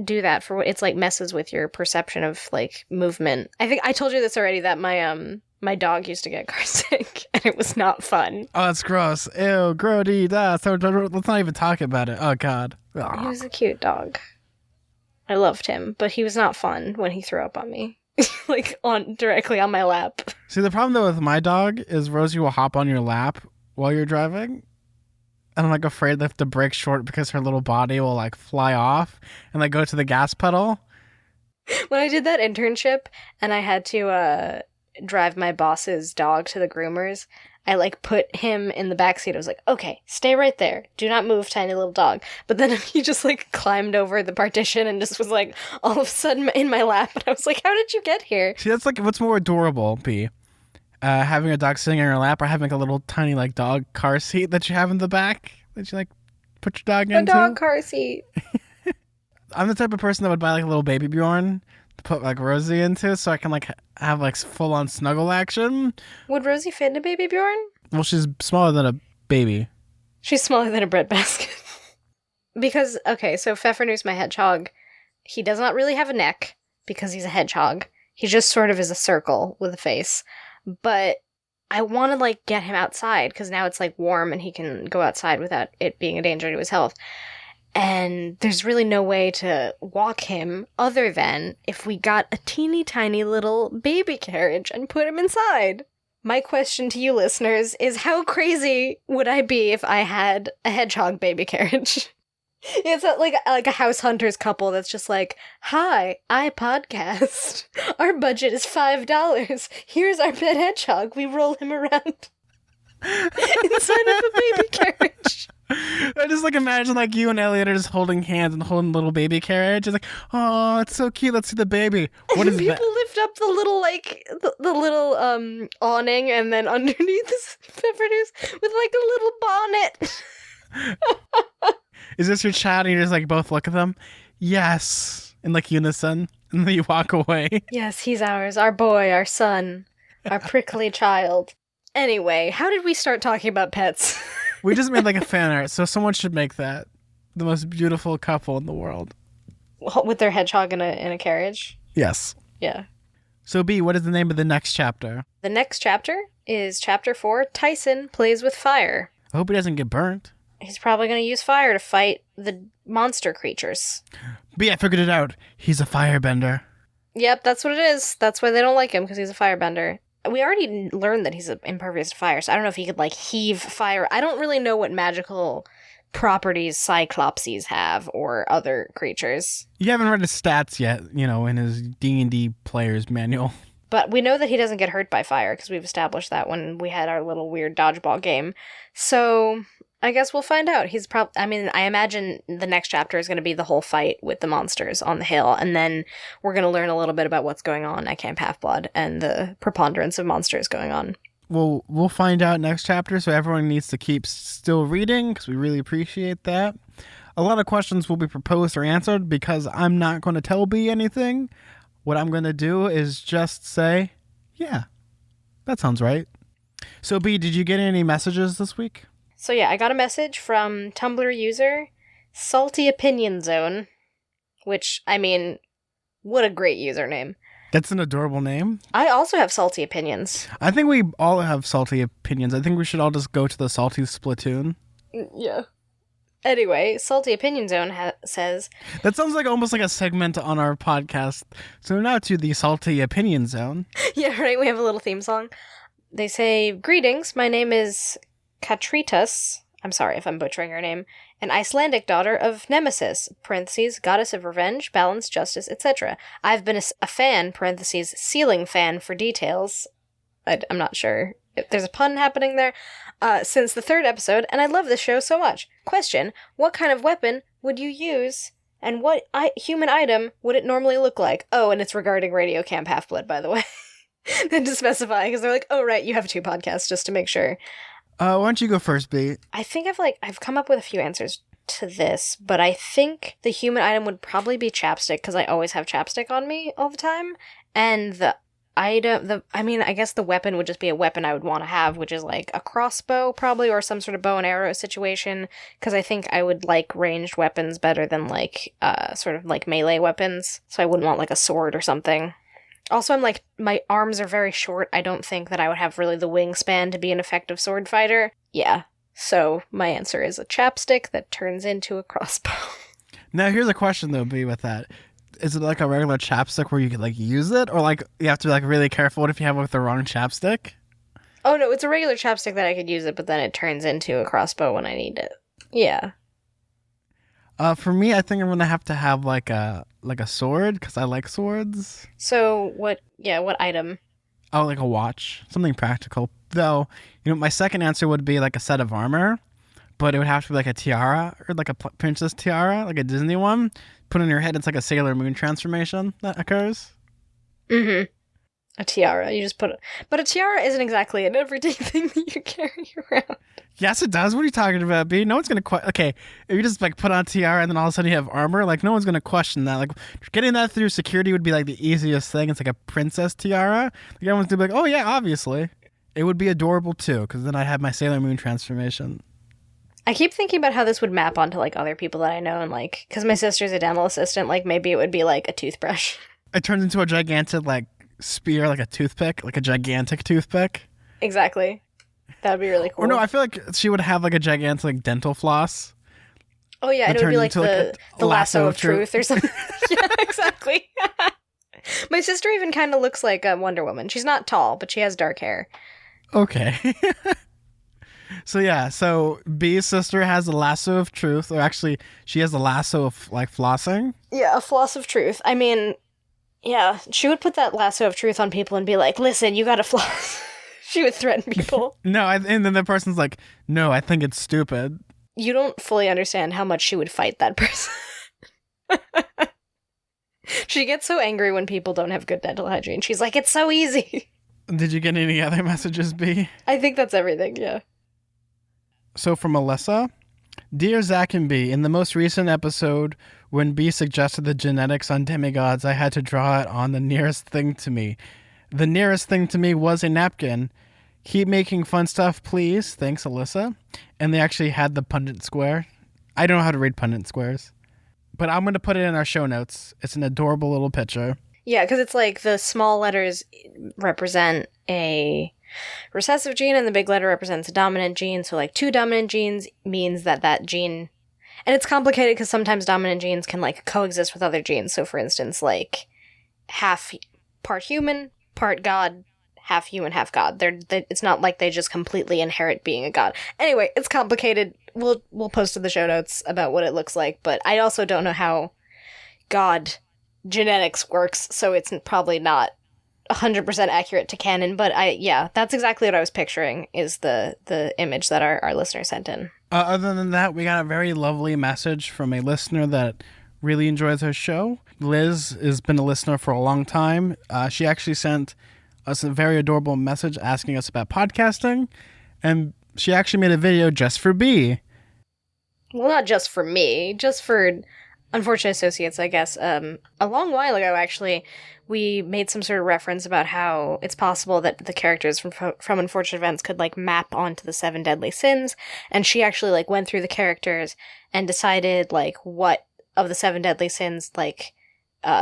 do that for what it's like messes with your perception of, like, movement. I think I told you this already, that my My dog used to get car sick, and it was not fun. Oh, that's gross. Ew, grody, da. So let's not even talk about it. Oh, God. Ugh. He was a cute dog. I loved him, but he was not fun when he threw up on me. Like, directly on my lap. See, the problem, though, with my dog is Rosie will hop on your lap while you're driving. And I'm, like, afraid they have to brake short because her little body will, like, fly off and, like, go to the gas pedal. When I did that internship and I had to drive my boss's dog to the groomers, I, like, put him in the backseat. I was like, okay, stay right there. Do not move, tiny little dog. But then he just, like, climbed over the partition and just was, like, all of a sudden in my lap. And I was like, how did you get here? See, that's, like, what's more adorable, B? Having a dog sitting in your lap or having, like, a little tiny, like, dog car seat that you have in the back that you, like, put your dog into? A dog car seat. I'm the type of person that would buy, like, a little baby Bjorn to put, like, Rosie into so I can, like, have, like, full-on snuggle action. Would Rosie fit in a baby Bjorn? Well, she's smaller than a baby. She's smaller than a breadbasket. Because, okay, so Pfeffernuss, my hedgehog, he does not really have a neck because he's a hedgehog. He just sort of is a circle with a face. But I want to, like, get him outside because now it's, like, warm and he can go outside without it being a danger to his health. And there's really no way to walk him other than if we got a teeny tiny little baby carriage and put him inside. My question to you listeners is, how crazy would I be if I had a hedgehog baby carriage? It's like a house hunters couple that's just like, hi, I podcast. Our budget is $5. Here's our pet hedgehog. We roll him around inside of a baby carriage. I just, like, imagine, like, you and Elliot are just holding hands and holding a little baby carriage. It's like, oh, it's so cute. Let's see the baby. What is people that? lift up the little, like, the little awning, and then underneath this Pfeffernuss with, like, a little bonnet. Is this your child? And you just, like, both look at them? Yes. In, like, unison. And then you walk away. Yes, he's ours. Our boy, our son, our prickly child. Anyway, how did we start talking about pets? We just made, like, a fan art, so someone should make that. The most beautiful couple in the world. With their hedgehog in a carriage? Yes. Yeah. So, B, what is the name of the next chapter? The next chapter is Chapter 4, Tyson Plays with Fire. I hope he doesn't get burnt. He's probably going to use fire to fight the monster creatures. B, I figured it out. He's a firebender. Yep, that's what it is. That's why they don't like him, because he's a firebender. We already learned that he's impervious to fire, so I don't know if he could, like, heave fire. I don't really know what magical properties Cyclopses have or other creatures. You haven't read his stats yet, you know, in his D&D player's manual. But we know that he doesn't get hurt by fire, because we've established that when we had our little weird dodgeball game. So I guess we'll find out. He's I imagine the next chapter is going to be the whole fight with the monsters on the hill, and then we're going to learn a little bit about what's going on at Camp Half-Blood and the preponderance of monsters going on. Well, we'll find out next chapter, so everyone needs to keep still reading, because we really appreciate that. A lot of questions will be proposed or answered, because I'm not going to tell B anything. What I'm going to do is just say, yeah, that sounds right. So, B, did you get any messages this week? So yeah, I got a message from Tumblr user Salty Opinion Zone, which, I mean, what a great username. That's an adorable name. I also have salty opinions. I think we all have salty opinions. I think we should all just go to the salty splatoon. Yeah. Anyway, Salty Opinion Zone says... That sounds like almost like a segment on our podcast. So now to the Salty Opinion Zone. Yeah, right, we have a little theme song. They say, greetings, my name is Katritas, I'm sorry if I'm butchering her name, an Icelandic daughter of Nemesis, parentheses, goddess of revenge, balance, justice, etc. I've been a fan, parentheses, ceiling fan for details. I'm not sure if there's a pun happening there. Since the 3rd episode, and I love this show so much. Question, what kind of weapon would you use, and what human item would it normally look like? Oh, and it's regarding Radio Camp Half-Blood, by the way. Then to specify, because they're like, oh, right, you have 2 podcasts, just to make sure. Why don't you go first, B? I think I've come up with a few answers to this, but I think the human item would probably be chapstick, because I always have chapstick on me all the time. And the item, I guess the weapon would just be a weapon I would want to have, which is like a crossbow, probably, or some sort of bow and arrow situation, because I think I would like ranged weapons better than like, sort of like melee weapons, so I wouldn't want like a sword or something. Also, I'm like, my arms are very short. I don't think that I would have really the wingspan to be an effective sword fighter. Yeah. So my answer is a chapstick that turns into a crossbow. Now, here's a question, though, B, with that. Is it like a regular chapstick where you could, like, use it? Or, like, you have to be, like, really careful what if you have it with the wrong chapstick? Oh, no, it's a regular chapstick that I could use it, but then it turns into a crossbow when I need it. Yeah. For me, I think I'm gonna have to have like a sword because I like swords. So what item? Oh, like a watch, something practical. Though, my second answer would be like a set of armor, but it would have to be like a tiara or like a princess tiara, like a Disney one. Put on your head, it's like a Sailor Moon transformation that occurs. Mm-hmm. A tiara. You just but a tiara isn't exactly an everyday thing that you carry around. Yes, it does. What are you talking about, B? No one's going to okay, if you just like put on a tiara and then all of a sudden you have armor, like no one's going to question that. Like getting that through security would be like the easiest thing. It's like a princess tiara. Like everyone's going to be like, oh yeah, obviously. It would be adorable too, because then I'd have my Sailor Moon transformation. I keep thinking about how this would map onto like other people that I know, and like, because my sister's a dental assistant, like maybe it would be like a toothbrush. It turns into a gigantic like spear, like a toothpick, like a gigantic toothpick. Exactly. That would be really cool. Or no, I feel like she would have like a gigantic like dental floss. Oh yeah, and it would be like the lasso of truth or something. Yeah, exactly. My sister even kind of looks like a Wonder Woman. She's not tall, but she has dark hair. Okay. So B's sister has a lasso of truth, or actually she has a lasso of like flossing. Yeah, a floss of truth. I mean, yeah, she would put that lasso of truth on people and be like, listen, you gotta floss. She would threaten people. No, and then the person's like, no, I think it's stupid. You don't fully understand how much she would fight that person. She gets so angry when people don't have good dental hygiene. She's like, it's so easy. Did you get any other messages, B? I think that's everything, yeah. So from Alyssa, Dear Zack and B, in the most recent episode, when B suggested the genetics on demigods, I had to draw it on the nearest thing to me. The nearest thing to me was a napkin. Keep making fun stuff, please. Thanks, Alyssa. And they actually had the pundit square. I don't know how to read pundit squares, but I'm going to put it in our show notes. It's an adorable little picture. Yeah, because it's like the small letters represent a recessive gene and the big letter represents a dominant gene. So like 2 dominant genes means that gene, and it's complicated because sometimes dominant genes can like coexist with other genes. So for instance, like part human, part god, half human, half god. It's not like they just completely inherit being a god. Anyway, it's complicated. We'll post in the show notes about what it looks like, but I also don't know how god genetics works, so it's probably not 100% accurate to canon, but that's exactly what I was picturing is the image that our listener sent in. Other than that, we got a very lovely message from a listener that really enjoys our show. Liz has been a listener for a long time. She actually sent us a very adorable message asking us about podcasting, and she actually made a video just for B. Well, not just for me, just for Unfortunate Associates, I guess. A long while ago, actually, we made some sort of reference about how it's possible that the characters from Unfortunate Events could, like, map onto the 7 deadly sins, and she actually, like, went through the characters and decided, like, what of the 7 deadly sins, like,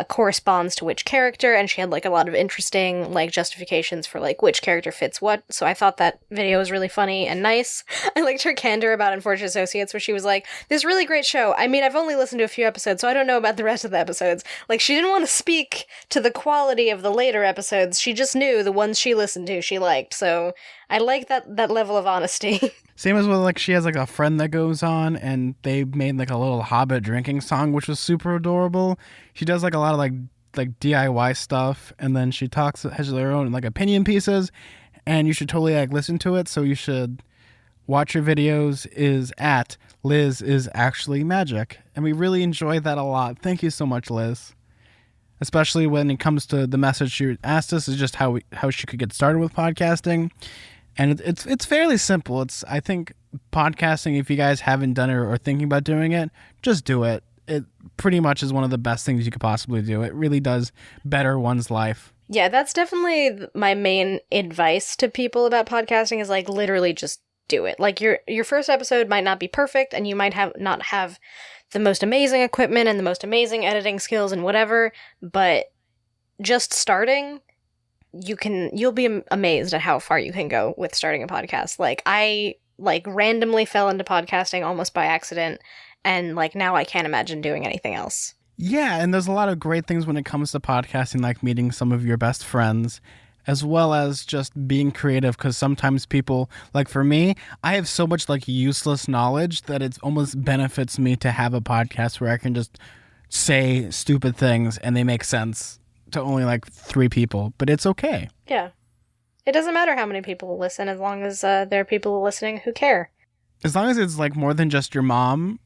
corresponds to which character, and she had like a lot of interesting like justifications for like which character fits what. So I thought that video was really funny and nice. I liked her candor about Unfortunate Associates, where she was like, this really great show. I mean, I've only listened to a few episodes, so I don't know about the rest of the episodes. Like, she didn't want to speak to the quality of the later episodes. She just knew the ones she listened to she liked. So I like that level of honesty. Same as with, like, she has, like, a friend that goes on, and they made, like, a little Hobbit drinking song, which was super adorable. She does, like, a lot of, like DIY stuff, and then she has her own, like, opinion pieces, and you should totally, like, listen to it, so you should watch her videos is at Liz is Actually Magic, and we really enjoy that a lot. Thank you so much, Liz. Especially when it comes to the message she asked us, is just how she could get started with podcasting. And it's fairly simple. I think podcasting, if you guys haven't done it or thinking about doing it, just do it. It pretty much is one of the best things you could possibly do. It really does better one's life. Yeah, that's definitely my main advice to people about podcasting is like literally just do it. Like your first episode might not be perfect and you might not have the most amazing equipment and the most amazing editing skills and whatever, but just starting, you'll be amazed at how far you can go with starting a podcast. Like, I randomly fell into podcasting almost by accident, and like now I can't imagine doing anything else. Yeah, and there's a lot of great things when it comes to podcasting, like meeting some of your best friends, as well as just being creative, because sometimes people, like for me, I have so much like useless knowledge that it almost benefits me to have a podcast where I can just say stupid things and they make sense to only like 3 people, but it's okay. Yeah. It doesn't matter how many people listen, as long as there are people listening who care. As long as it's like more than just your mom.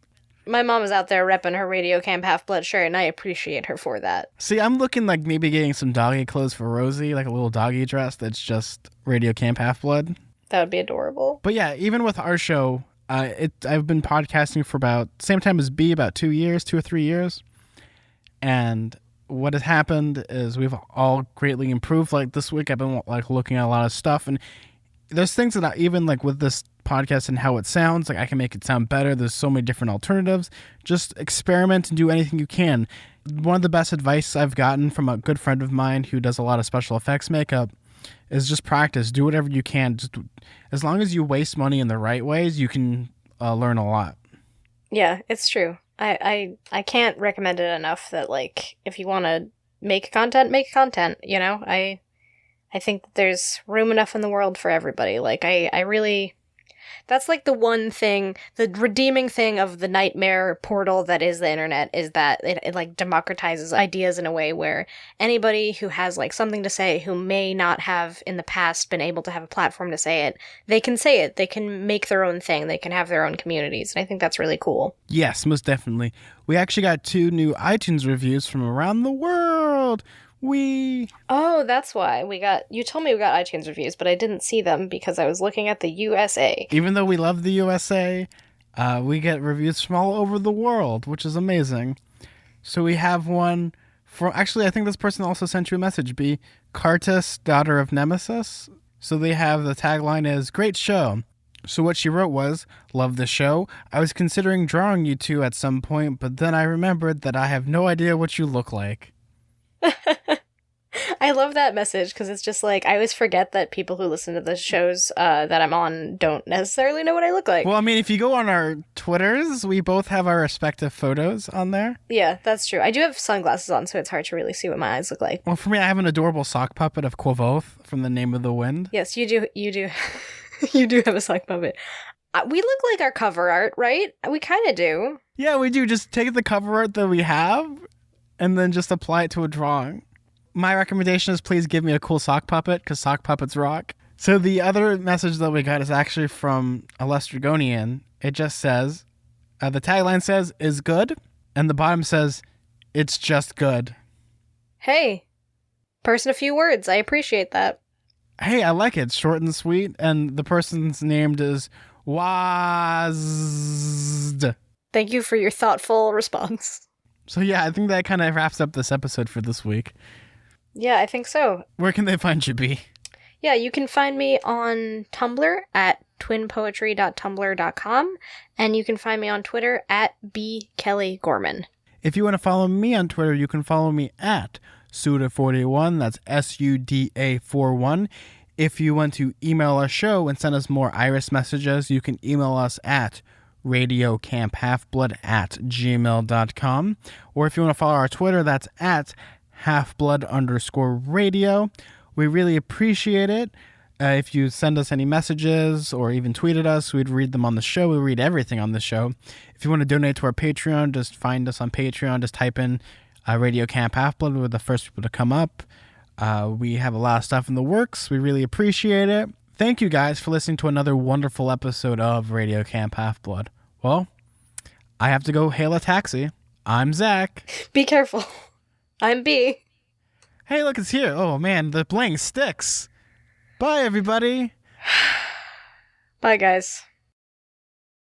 My mom is out there repping her Radio Camp Half-Blood shirt, and I appreciate her for that. See, I'm looking like maybe getting some doggy clothes for Rosie, like a little doggy dress that's just Radio Camp Half-Blood. That would be adorable. But yeah, even with our show, I've been podcasting for about same time as B, about 2 or 3 years. And what has happened is we've all greatly improved. Like this week, I've been like looking at a lot of stuff, and there's things that even like with this podcast and how it sounds, like I can make it sound better. There's so many different alternatives. Just experiment and do anything you can. One of the best advice I've gotten from a good friend of mine who does a lot of special effects makeup is just practice. Do whatever you can. Just as long as you waste money in the right ways, you can learn a lot. Yeah, it's true. I can't recommend it enough that like if you want to make content, you know? I think that there's room enough in the world for everybody. Like I really, that's like the one thing, the redeeming thing of the nightmare portal that is the internet, is that it like democratizes ideas in a way where anybody who has like something to say, who may not have in the past been able to have a platform to say it, they can say it. They can make their own thing. They can have their own communities. And I think that's really cool. Yes, most definitely. We actually got 2 new iTunes reviews from around the world. Oh, that's why you told me we got iTunes reviews, but I didn't see them because I was looking at the USA. Even though we love the USA, we get reviews from all over the world, which is amazing. So we have one from, actually, I think this person also sent you a message, B. Cartus, daughter of Nemesis. So they have, the tagline is, great show. So what she wrote was, love the show. I was considering drawing you 2 at some point, but then I remembered that I have no idea what you look like. I love that message because it's just like, I always forget that people who listen to the shows that I'm on don't necessarily know what I look like. Well, I mean, if you go on our Twitters, we both have our respective photos on there. Yeah, that's true. I do have sunglasses on, so it's hard to really see what my eyes look like. Well, for me, I have an adorable sock puppet of Quovoth from The Name of the Wind. Yes, you do. You do have a sock puppet. We look like our cover art, right? We kind of do. Yeah, we do. Just take the cover art that we have and then just apply it to a drawing. My recommendation is please give me a cool sock puppet, because sock puppets rock. So the other message that we got is actually from a Lestragonian. It just says, the tagline says, is good, and the bottom says, it's just good. Hey, person of few words. I appreciate that. Hey, I like it. It's short and sweet, and the person's named is Wazd. Thank you for your thoughtful response. So yeah, I think that kind of wraps up this episode for this week. Yeah, I think so. Where can they find you, B? Yeah, you can find me on Tumblr at twinpoetry.tumblr.com, and you can find me on Twitter at bkellygorman. If you want to follow me on Twitter, you can follow me at Suda41. That's SUDA41. If you want to email our show and send us more Iris messages, you can email us at radiocamphalfblood@gmail.com. Or if you want to follow our Twitter, that's at halfblood_radio. We really appreciate it. If you send us any messages or even tweet at us, we'd read them on the show. We read everything on the show. If you want to donate to our Patreon, just find us on Patreon. Just type in Radio Camp Half-Blood. We're the first people to come up. We have a lot of stuff in the works. We really appreciate it. Thank you guys for listening to another wonderful episode of Radio Camp Half-Blood. Well, I have to go hail a taxi. I'm Zach. Be careful. I'm B. Hey, look, it's here. Oh, man, the bling sticks. Bye, everybody. Bye, guys.